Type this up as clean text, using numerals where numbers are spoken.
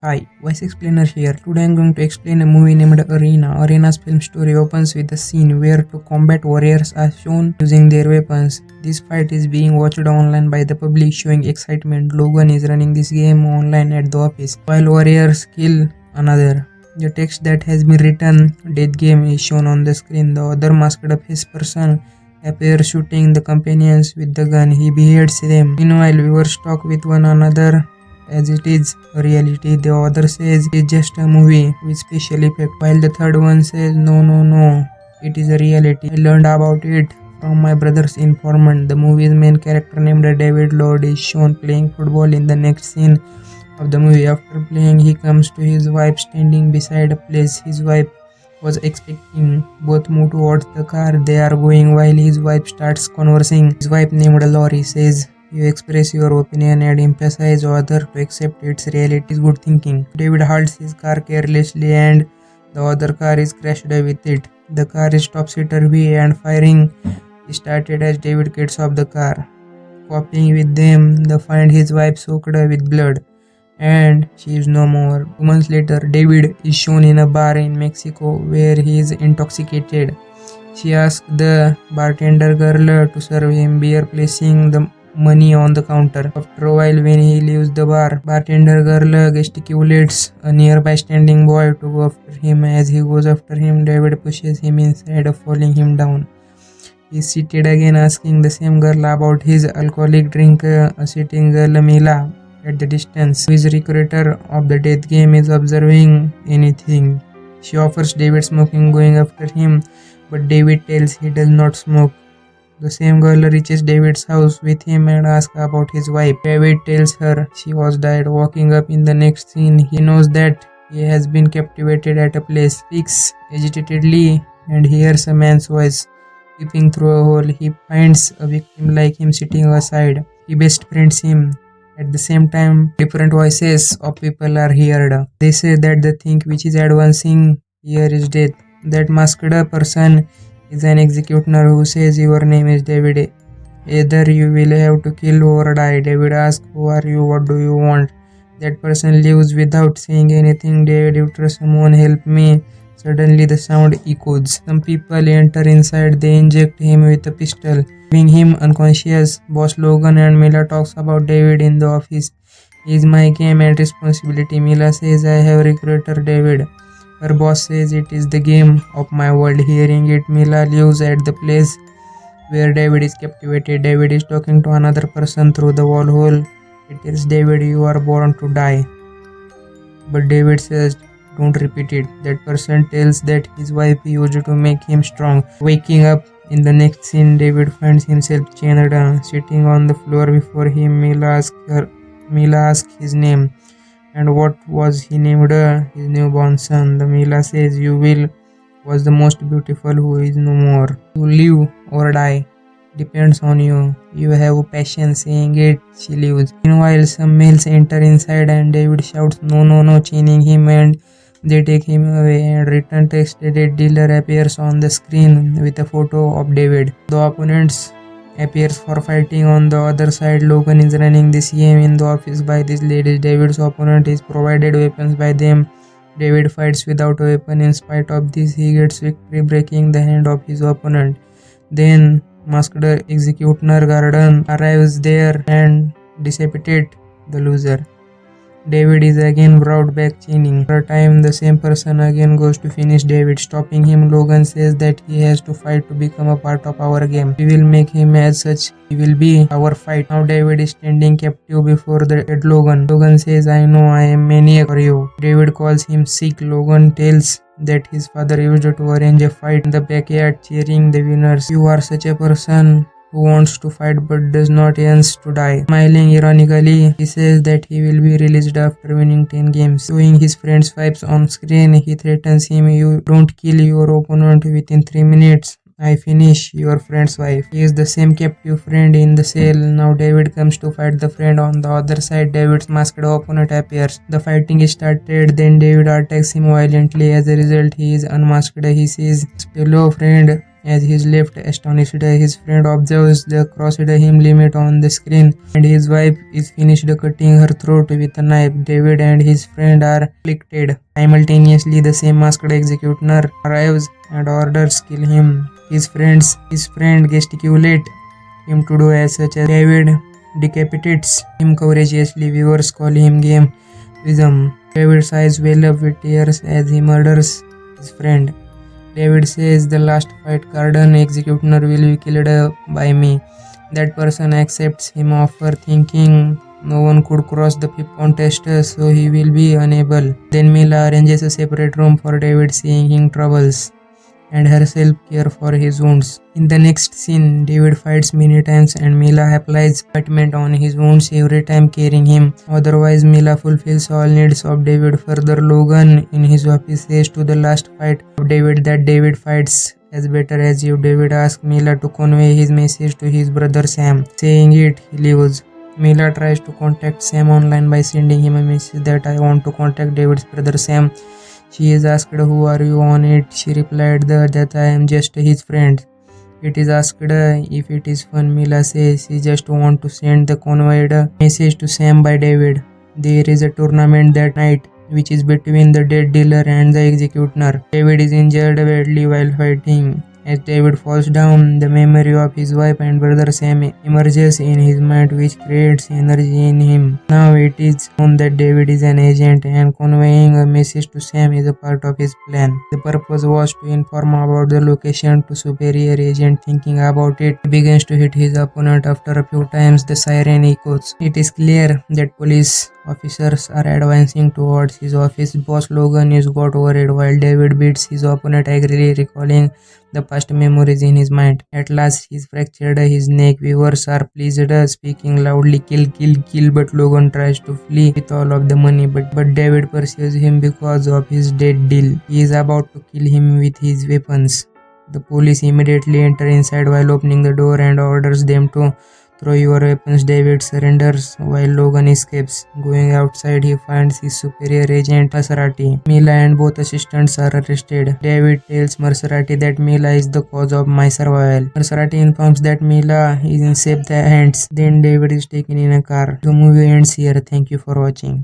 Hi, Voice Explainer here. Today I'm going to explain a movie named Arena. Arena's film story opens with a scene where two combat warriors are shown using their weapons. This fight is being watched online by the public, showing excitement. Logan is running this game online at the office, while warriors kill another. The text that has been written, "Death Game," is shown on the screen. The other masked face person appears shooting the companions with the gun. He beheads them. Meanwhile, viewers talk with one another as it is a reality. The other says it's just a movie with special effect, while the third one says no, it is a reality. I learned about it from my brother's informant. The movie's main character named David Lord is shown playing football in the next scene of the movie. After playing, he comes to his wife standing beside a place his wife was expecting. Both move towards the car they are going while his wife starts conversing. His wife named Lori says, "You express your opinion and emphasize other to accept its reality is good thinking." David halts his car carelessly and the other car is crashed with it. The car is topsy-turvy and firing started as David gets off the car. Copying with them, they find his wife soaked with blood and she is no more. 2 months later, David is shown in a bar in Mexico where he is intoxicated. She asks the bartender girl to serve him beer, placing the money on the counter. After a while, when he leaves the bar, bartender girl gesticulates a nearby standing boy to go after him. As he goes after him, David pushes him inside, falling him down. He is seated again, asking the same girl about his alcoholic drink. A sitting girl, Mila, at the distance, who is recruiter of the death game, is observing anything. She offers David smoking, going after him, but David tells he does not smoke. The same girl reaches David's house with him and asks about his wife. David tells her she was dead. Walking up in the next scene, he knows that he has been captivated at a place. Speaks agitatedly and hears a man's voice peeping through a hole. He finds a victim like him sitting aside. He best friends him. At the same time, different voices of people are heard. They say that the thing which is advancing here is death. That masked person is an executioner who says your name is David. Either you will have to kill or die. David asks, "Who are you? What do you want?" That person leaves without saying anything. David utters, "Someone help me." Suddenly the sound echoes. Some people enter inside. They inject him with a pistol, leaving him unconscious. Boss Logan and Mila talks about David in the office. "He is my game and responsibility." Mila says, "I have recruited David." Her boss says, "It is the game of my world." Hearing it, Mila leaves at the place where David is captivated. David is talking to another person through the wall hole. It tells David, "You are born to die." But David says, "Don't repeat it." That person tells that his wife used to make him strong. Waking up in the next scene, David finds himself chained down, sitting on the floor before him. Mila asks his name. And what was he named? His newborn son. The Mila says, "You will was the most beautiful who is no more. You live or die. Depends on you. You have passion." Saying it, she leaves. Meanwhile, some males enter inside and David shouts, No, chaining him, and they take him away. And return text dead dealer appears on the screen with a photo of David. The opponents appears for fighting on the other side. Logan is running this game in the office by these ladies. David's opponent is provided weapons by them. David fights without a weapon. In spite of this, he gets victory, breaking the hand of his opponent. Then masked executioner Gordon arrives there and decapitates the loser. David is again brought back chaining. For a time, the same person again goes to finish David. Stopping him, Logan says that he has to fight to become a part of our game. We will make him as such. He will be our fight. Now David is standing captive before the dead Logan. Logan says, "I know I am maniac for you." David calls him sick. Logan tells that his father used to arrange a fight in the backyard, cheering the winners. "You are such a person who wants to fight but does not yearn to die." Smiling ironically, he says that he will be released after winning 10 games. Showing his friend's wives on screen, he threatens him, "You don't kill your opponent within 3 minutes. I finish your friend's wife." He is the same captive friend in the cell. Now David comes to fight the friend on the other side. David's masked opponent appears. The fighting is started. Then David attacks him violently. As a result, he is unmasked. He says, "Fellow friend, As he is left astonished, his friend observes the crossed him limit on the screen, and his wife is finished cutting her throat with a knife. David and his friend are afflicted. Simultaneously, the same masked executioner arrives and orders kill him. His friend gesticulate him to do as such as David decapitates him courageously. Viewers call him game wisdom. David's eyes well up with tears as he murders his friend. David says the last fight Cardon executioner will be killed by me. That person accepts him offer, thinking no one could cross the Pipon test, so he will be unable. Then Mila arranges a separate room for David, seeing him troubles and herself care for his wounds. In the next scene, David fights many times and Mila applies ointment on his wounds every time carrying him. Otherwise, Mila fulfills all needs of David. Further, Logan in his office says to the last fight of David that David fights as better as you. David asks Mila to convey his message to his brother Sam. Saying it, he leaves. Mila tries to contact Sam online by sending him a message that I want to contact David's brother Sam. She is asked, who are you on it? She replied that I am just his friend. It is asked if it is fun. Mila says she just want to send the conveyed message to Sam by David. There is a tournament that night, which is between the dead dealer and the executioner. David is injured badly while fighting. As David falls down, the memory of his wife and brother Sam emerges in his mind, which creates energy in him. Now it is known that David is an agent and conveying a message to Sam is a part of his plan. The purpose was to inform about the location to superior agent. Thinking about it, he begins to hit his opponent. After a few times, the siren echoes. It is clear that police officers are advancing towards his office. Boss Logan is got worried while David beats his opponent angrily, recalling the past memories in his mind. At last, he's fractured his neck. Viewers are pleased, speaking loudly, kill, kill, kill, but Logan tries to flee with all of the money, but David pursues him because of his dead deal. He is about to kill him with his weapons. The police immediately enter inside while opening the door and orders them to throw your weapons. David surrenders while Logan escapes. Going outside, he finds his superior agent Maserati. Mila and both assistants are arrested. David tells Maserati that Mila is the cause of my survival. Maserati informs that Mila is in safe hands. Then David is taken in a car. The movie ends here. Thank you for watching.